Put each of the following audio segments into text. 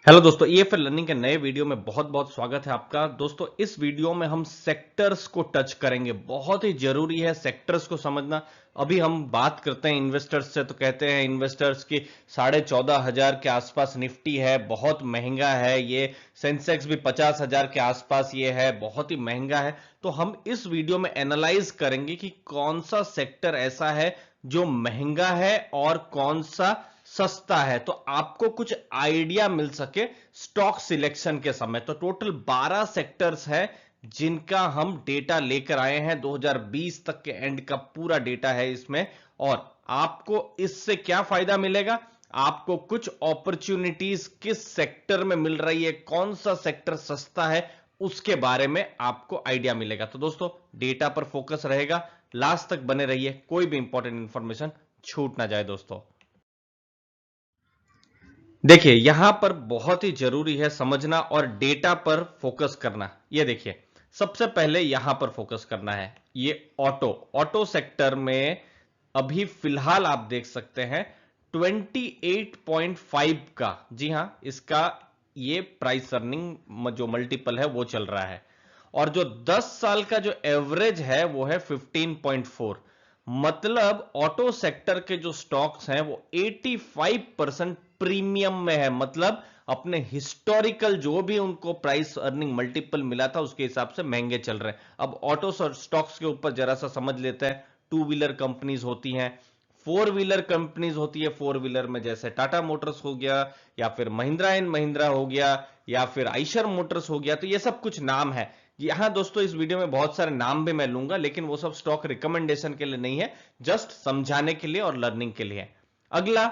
Hello दोस्तों, EFL learning के नए वीडियो में बहुत बहुत स्वागत है आपका। दोस्तों, इस वीडियो में हम सेक्टर्स को टच करेंगे। बहुत ही जरूरी है सेक्टर्स को समझना। अभी हम बात करते हैं इन्वेस्टर्स से तो कहते हैं इन्वेस्टर्स की 14,500 के आसपास निफ्टी है, बहुत महंगा है। ये सेंसेक्स भी 50,000 के आसपास ये है, बहुत ही महंगा है। तो हम इस वीडियो में एनालाइज करेंगे कि कौन सा सेक्टर ऐसा है जो महंगा है और कौन सा सस्ता है, तो आपको कुछ आइडिया मिल सके स्टॉक सिलेक्शन के समय। तो टोटल 12 सेक्टर्स है जिनका हम डेटा लेकर आए हैं। 2020 तक के एंड का पूरा डेटा है इसमें। और आपको इससे क्या फायदा मिलेगा, आपको कुछ अपॉर्चुनिटीज किस सेक्टर में मिल रही है, कौन सा सेक्टर सस्ता है, उसके बारे में आपको आइडिया मिलेगा। तो दोस्तों, डेटा पर फोकस रहेगा, लास्ट तक बने रहिए, कोई भी इंपॉर्टेंट इंफॉर्मेशन छूट ना जाए। दोस्तों देखिए, यहां पर बहुत ही जरूरी है समझना और डेटा पर फोकस करना। ये देखिए, सबसे पहले यहां पर फोकस करना है। ये ऑटो ऑटो सेक्टर में अभी फिलहाल आप देख सकते हैं 28.5 का, जी हां, इसका ये प्राइस अर्निंग जो मल्टीपल है वो चल रहा है। और जो 10 साल का जो एवरेज है वो है 15.4। मतलब ऑटो सेक्टर के जो स्टॉक्स हैं वो 85% प्रीमियम में है। मतलब अपने हिस्टोरिकल जो भी उनको प्राइस अर्निंग मल्टीपल मिला था उसके हिसाब से महंगे चल रहे हैं। अब ऑटो स्टॉक्स के ऊपर जरा सा समझ लेते हैं। टू व्हीलर कंपनीज होती हैं, फोर व्हीलर कंपनीज होती है। फोर व्हीलर में जैसे टाटा मोटर्स हो गया, या फिर महिंद्रा एंड महिंद्रा हो गया, या फिर आइशर मोटर्स हो गया। तो ये सब कुछ नाम है। यहां दोस्तों इस वीडियो में बहुत सारे नाम भी मैं लूंगा, लेकिन वो सब स्टॉक रिकमेंडेशन के लिए नहीं है, जस्ट समझाने के लिए और लर्निंग के लिए। अगला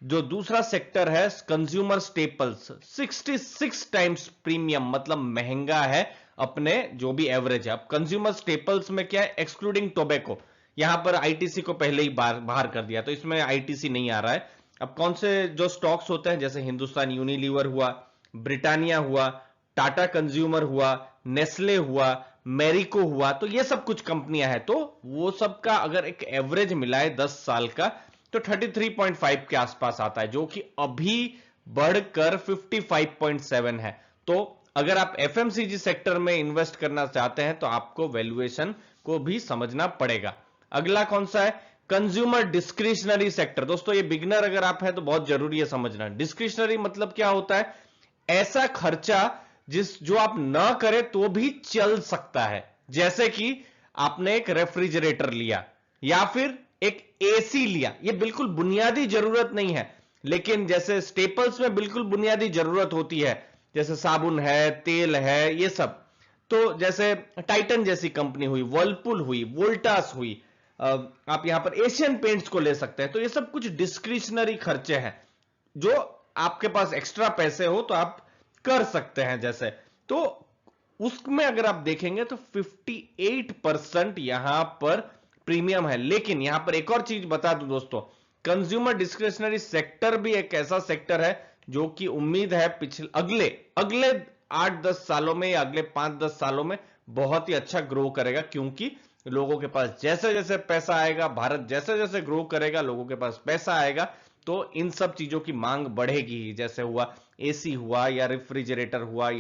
जो दूसरा सेक्टर है कंज्यूमर स्टेपल्स, 66 टाइम्स प्रीमियम, मतलब महंगा है अपने जो भी एवरेज है। अब कंज्यूमर स्टेपल्स में क्या है, एक्सक्लूडिंग टोबैको, यहां पर आईटीसी को पहले ही बाहर कर दिया, तो इसमें आईटीसी नहीं आ रहा है। अब कौन से जो स्टॉक्स होते हैं, जैसे हिंदुस्तान यूनिलीवर हुआ, ब्रिटानिया हुआ, टाटा कंज्यूमर हुआ, नेस्ले हुआ, मेरिको हुआ, तो ये सब कुछ कंपनियां हैं। तो वो सब का अगर एक एवरेज मिलाए 10 साल का तो 33.5 के आसपास आता है, जो कि अभी बढ़कर 55.7 है। तो अगर आप एफएमसीजी सेक्टर में इन्वेस्ट करना चाहते हैं तो आपको वैल्यूएशन को भी समझना पड़ेगा। अगला कौन सा है, कंज्यूमर डिस्क्रिशनरी सेक्टर। दोस्तों ये बिगनर अगर आप हैं तो बहुत जरूरी है समझना। डिस्क्रिशनरी मतलब क्या होता है, ऐसा खर्चा जो आप ना करें तो भी चल सकता है। जैसे कि आपने एक रेफ्रिजरेटर लिया या फिर एक एसी लिया, ये बिल्कुल बुनियादी जरूरत नहीं है, लेकिन जैसे स्टेपल्स में बिल्कुल बुनियादी जरूरत होती है, जैसे साबुन है, तेल है, ये सब। तो जैसे टाइटन जैसी कंपनी हुई, वर्लपुल हुई, वोल्टास हुई, आप यहां पर एशियन पेंट्स को ले सकते हैं। तो ये सब कुछ डिस्क्रिशनरी खर्चे हैं जो आपके पास एक्स्ट्रा पैसे हो तो आप कर सकते हैं। जैसे तो उसमें अगर आप देखेंगे तो 58% यहां पर प्रीमियम है। लेकिन यहां पर एक और चीज बता दूं दोस्तों, कंज्यूमर डिस्क्रिशनरी सेक्टर भी एक ऐसा सेक्टर है जो कि उम्मीद है पिछले अगले अगले 8-10 सालों में या अगले 5-10 सालों में बहुत ही अच्छा ग्रो करेगा। क्योंकि लोगों के पास जैसे जैसे पैसा आएगा, भारत जैसे जैसे ग्रो करेगा, लोगों के पास पैसा आएगा, तो इन सब चीजों की मांग बढ़ेगी। जैसे हुआ एसी हुआ, या रेफ्रिजरेटर हुआ,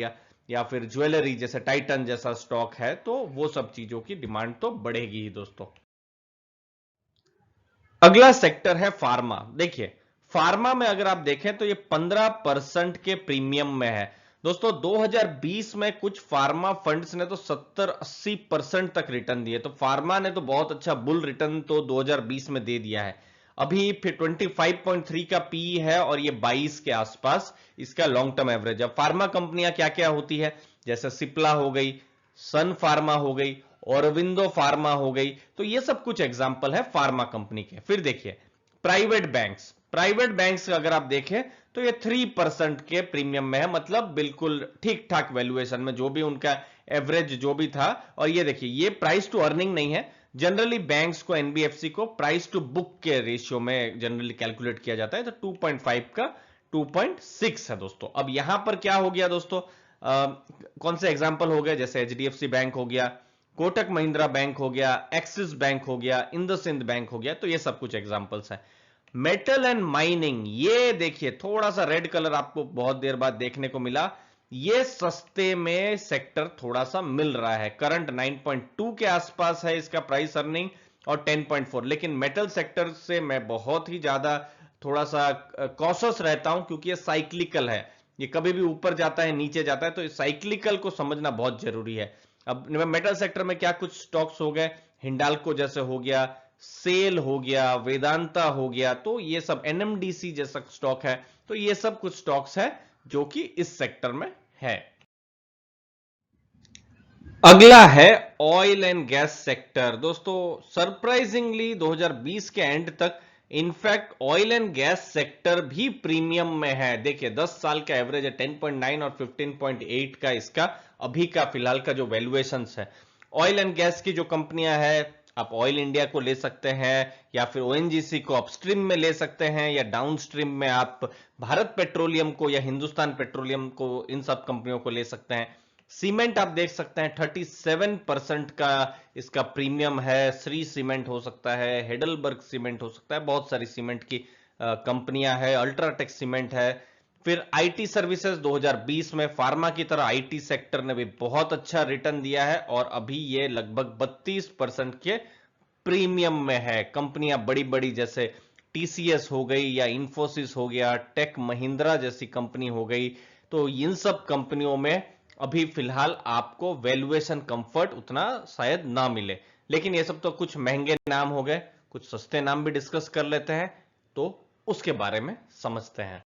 या फिर ज्वेलरी जैसे टाइटन जैसा स्टॉक है, तो वो सब चीजों की डिमांड तो बढ़ेगी ही दोस्तों। अगला सेक्टर है फार्मा। देखिए, फार्मा में अगर आप देखें तो ये 15% के प्रीमियम में है। दोस्तों 2020 में कुछ फार्मा फंड्स ने तो 70-80% तक रिटर्न दिए। तो फार्मा ने तो बहुत अच्छा बुल रिटर्न तो 2020 में दे दिया है। अभी फिर 25.3 का पी है और ये 22 के आसपास इसका लॉन्ग टर्म एवरेज। अब फार्मा कंपनियां क्या क्या होती है, जैसे सिप्ला हो गई, सन फार्मा हो गई, औरविंदो फार्मा हो गई। तो ये सब कुछ एग्जांपल है फार्मा कंपनी के। फिर देखिए प्राइवेट बैंक्स अगर आप देखें तो ये 3% के प्रीमियम में है, मतलब बिल्कुल ठीक ठाक वैल्यूएशन में जो भी उनका एवरेज जो भी था। और ये देखिए, ये प्राइस टू अर्निंग नहीं है। जनरली बैंक्स को, एनबीएफसी को प्राइस टू बुक के रेशियो में जनरली कैलकुलेट किया जाता है। तो 2.5 का 2.6 है दोस्तों। अब यहां पर क्या हो गया दोस्तों, कौन से एग्जांपल हो गए, जैसे एचडीएफसी बैंक हो गया, कोटक महिंद्रा बैंक हो गया, एक्सिस बैंक हो गया, इंडसइंड बैंक हो गया। तो ये सब कुछ एग्जांपल्स हैं। मेटल एंड माइनिंग, ये देखिए थोड़ा सा रेड कलर आपको बहुत देर बाद देखने को मिला। ये सस्ते में सेक्टर थोड़ा सा मिल रहा है, करंट 9.2 के आसपास है इसका प्राइस अर्निंग और 10.4। लेकिन मेटल सेक्टर से मैं बहुत ही ज्यादा थोड़ा सा कॉशियस रहता हूं, क्योंकि ये साइक्लिकल है, ये कभी भी ऊपर जाता है नीचे जाता है, तो इस साइक्लिकल को समझना बहुत जरूरी है। अब मेटल सेक्टर में क्या कुछ स्टॉक्स हो गए, हिंडाल्को जैसे हो गया, सेल हो गया, वेदांता हो गया, तो ये सब एनएमडीसी जैसा स्टॉक है, तो ये सब कुछ स्टॉक्स है जो कि इस सेक्टर में है। अगला है ऑयल एंड गैस सेक्टर। दोस्तों सरप्राइजिंगली 2020 के एंड तक in fact oil and gas sector भी प्रीमियम में है। देखिए 10 साल का एवरेज है 10.9 और 15.8 का इसका अभी का फिलहाल का जो वैल्यूएशंस है। ऑयल एंड गैस की जो कंपनियां हैं, आप ऑयल इंडिया को ले सकते हैं या फिर ओएनजीसी को अपस्ट्रीम में ले सकते हैं, या डाउनस्ट्रीम में आप भारत पेट्रोलियम को या हिंदुस्तान पेट्रोलियम को, इन सब कंपनियों को ले सकते हैं। सीमेंट आप देख सकते हैं 37% का इसका प्रीमियम है। श्री सीमेंट हो सकता है, हेडलबर्ग सीमेंट हो सकता है, बहुत सारी सीमेंट की कंपनियां है, अल्ट्राटेक सीमेंट है। फिर आईटी सर्विसेज 2020 में फार्मा की तरह आईटी सेक्टर ने भी बहुत अच्छा रिटर्न दिया है और अभी ये लगभग 32% के प्रीमियम में है। कंपनियां बड़ी बड़ी जैसे टीसीएस हो गई या इंफोसिस हो गया, टेक महिंद्रा जैसी कंपनी हो गई, तो इन सब कंपनियों में अभी फिलहाल आपको वैल्यूएशन कंफर्ट उतना शायद ना मिले। लेकिन ये सब तो कुछ महंगे नाम हो गए, कुछ सस्ते नाम भी डिस्कस कर लेते हैं, तो उसके बारे में समझते हैं।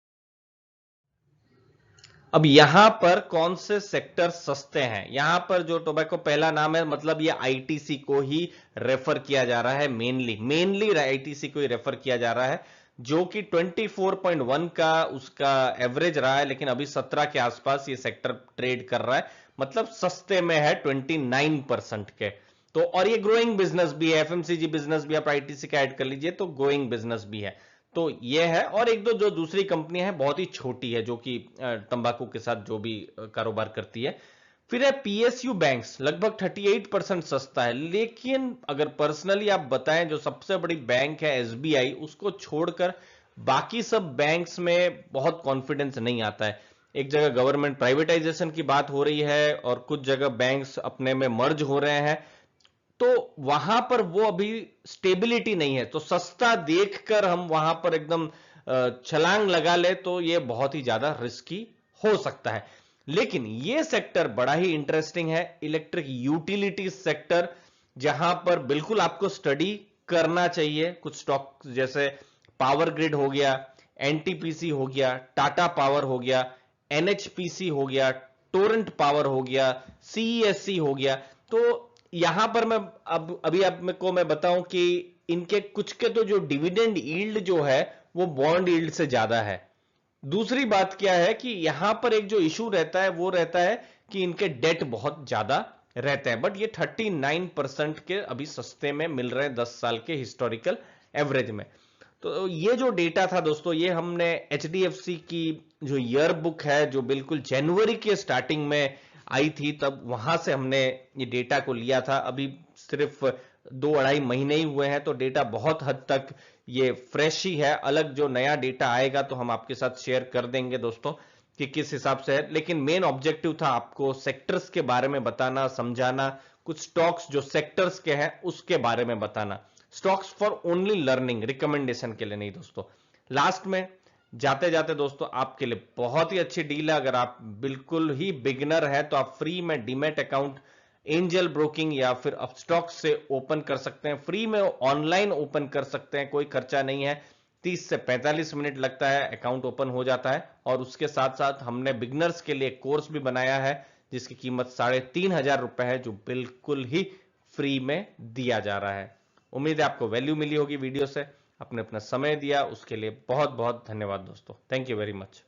अब यहां पर कौन से सेक्टर सस्ते हैं, यहां पर जो टोबैको पहला नाम है, मतलब ये आईटीसी को ही रेफर किया जा रहा है, मेनली आईटीसी को ही रेफर किया जा रहा है, जो कि 24.1 का उसका एवरेज रहा है, लेकिन अभी 17 के आसपास ये सेक्टर ट्रेड कर रहा है, मतलब सस्ते में है 29% के। तो और ये ग्रोइंग बिजनेस भी है, एफएमसीजी बिजनेस भी, आप आईटीसी का ऐड कर लीजिए तो ग्रोइंग बिजनेस भी है। तो ये है, और एक दो जो दूसरी कंपनी है बहुत ही छोटी है, जो कि तंबाकू के साथ जो भी कारोबार करती है। फिर है पीएसयू बैंक्स, लगभग 38% सस्ता है। लेकिन अगर पर्सनली आप बताएं, जो सबसे बड़ी बैंक है एसबीआई, उसको छोड़कर बाकी सब बैंक्स में बहुत कॉन्फिडेंस नहीं आता है। एक जगह गवर्नमेंट प्राइवेटाइजेशन की बात हो रही है और कुछ जगह बैंक्स अपने में मर्ज हो रहे हैं, तो वहां पर वो अभी स्टेबिलिटी नहीं है। तो सस्ता देखकर हम वहां पर एकदम छलांग लगा ले तो ये बहुत ही ज्यादा रिस्की हो सकता है। लेकिन ये सेक्टर बड़ा ही इंटरेस्टिंग है, इलेक्ट्रिक यूटिलिटी सेक्टर, जहां पर बिल्कुल आपको स्टडी करना चाहिए। कुछ स्टॉक जैसे पावर ग्रिड हो गया, एनटीपीसी हो गया, टाटा पावर हो गया, एनएचपीसी हो गया, टोरेंट पावर हो गया, सीईएससी हो गया। तो यहां पर मैं अभी आपको मैं बताऊं कि इनके कुछ के तो जो डिविडेंड यील्ड जो है वो बॉन्ड यील्ड से ज्यादा है। दूसरी बात क्या है कि यहां पर एक जो इशू रहता है वो रहता है कि इनके डेट बहुत ज्यादा रहते हैं, बट ये 39% के अभी सस्ते में मिल रहे हैं 10 साल के हिस्टोरिकल एवरेज में। तो ये जो डेटा था दोस्तों, ये हमने एचडीएफसी की जो ईयर बुक है, जो बिल्कुल जनवरी के स्टार्टिंग में आई थी, तब वहां से हमने ये डेटा को लिया था। अभी सिर्फ 2-2.5 महीने ही हुए हैं, तो डेटा बहुत हद तक ये फ्रेश ही है। अलग जो नया डेटा आएगा तो हम आपके साथ शेयर कर देंगे दोस्तों कि किस हिसाब से है। लेकिन मेन ऑब्जेक्टिव था आपको सेक्टर्स के बारे में बताना, समझाना, कुछ स्टॉक्स जो सेक्टर्स के हैं उसके बारे में बताना। Stocks for only learning, recommendation के लिए नहीं दोस्तों। लास्ट में जाते जाते दोस्तों आपके लिए बहुत ही अच्छी डील है। अगर आप बिल्कुल ही बिगिनर है तो आप फ्री में डीमैट अकाउंट एंजल ब्रोकिंग या फिर अपस्टॉक्स से ओपन कर सकते हैं। फ्री में ऑनलाइन ओपन कर सकते हैं, कोई खर्चा नहीं है। 30 से 45 मिनट लगता है, अकाउंट ओपन हो जाता है। और उसके साथ साथ हमने बिगनर्स के लिए कोर्स भी बनाया है जिसकी कीमत 3,500 रुपए है, जो बिल्कुल ही फ्री में दिया जा रहा है। उम्मीद है आपको वैल्यू मिली होगी वीडियो से। आपने अपना समय दिया उसके लिए बहुत बहुत धन्यवाद दोस्तों। Thank you very much.